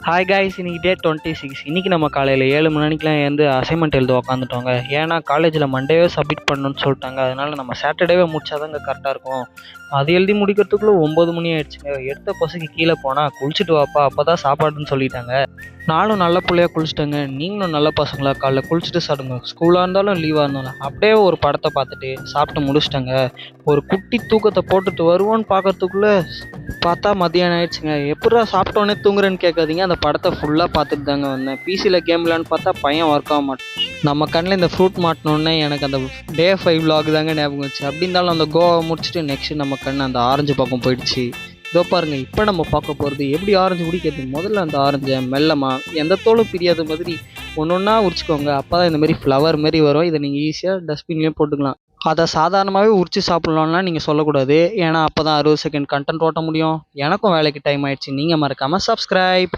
Hi guys, இன்னைக்கு டே 26. இன்னைக்கு நம்ம காலையில் 7 மணிக்கெலாம் எழுந்து அசைன்மெண்ட் எழுத உக்காந்துட்டோங்க. ஏன்னா காலேஜில் மண்டேவே சப்மிட் பண்ணணும்னு சொல்லிட்டாங்க. அதனால நம்ம சாட்டர்டேவே முடிச்சாதாங்க கரெக்டாக இருக்கும். அது எழுதி முடிக்கிறதுக்குள்ளே 9 மணி ஆயிடுச்சுங்க. எடுத்த பசிக்கு கீழே போனால் குளிச்சுட்டு வாப்பா, அப்போ தான் சாப்பாடுன்னு சொல்லிட்டாங்க. நானும் நல்ல பிள்ளையா குளிச்சுட்டேங்க. நீங்களும் நல்ல பசங்களா காலைல குளிச்சுட்டு சாப்பிடுங்க. ஸ்கூலாக இருந்தாலும் லீவாக இருந்தாலும் அப்படியே ஒரு படத்தை பார்த்துட்டு சாப்பிட்டு முடிச்சிட்டேங்க. ஒரு குட்டி தூக்கத்தை போட்டுட்டு வருவோன்னு பார்க்கறதுக்குள்ளே பார்த்தா மதியானம் ஆயிடுச்சுங்க. எப்படா சாப்பிட்டோன்னே தூங்குறேன்னு கேட்காதீங்க. அந்த படத்தை ஃபுல்லாக பார்த்துட்டு தாங்க வந்தேன். பிசியில் கேம் விளான்னு பார்த்தா பையன் ஒர்க் ஆக மாட்டேன். நம்ம கண்ணில் இந்த ஃப்ரூட் மாட்டினோடனே எனக்கு அந்த டே 5 vlog தாங்க ஞாபகம் வச்சு. அப்படி இருந்தாலும் அந்த கோவா முடிச்சுட்டு நெக்ஸ்ட் நம்ம கண் அந்த ஆரஞ்சு பக்கம் போயிடுச்சு. இதோ பாருங்க, இப்போ நம்ம பார்க்க போகிறது எப்படி ஆரஞ்சு குடிக்கிறது. முதல்ல அந்த ஆரஞ்சை மெல்லமாக எந்த தோலும் பிரியாத மாதிரி ஒன்று ஒன்றா உரிச்சிக்கோங்க. அப்போ தான் இந்த மாதிரி ஃப்ளவர் மாதிரி வரும். இதை நீங்கள் ஈஸியாக டஸ்ட்பின்லேயும் போட்டுக்கலாம். அதை சாதாரணமாகவே உரிச்சு சாப்பிட்லாம்லாம் நீங்கள் சொல்லக்கூடாது. ஏன்னா அப்போ தான் 60 செகண்ட் கண்டென்ட் ஓட்ட முடியும். எனக்கும் வேலைக்கு டைம் ஆயிடுச்சு. நீங்கள் மறக்காமல் சப்ஸ்கிரைப்.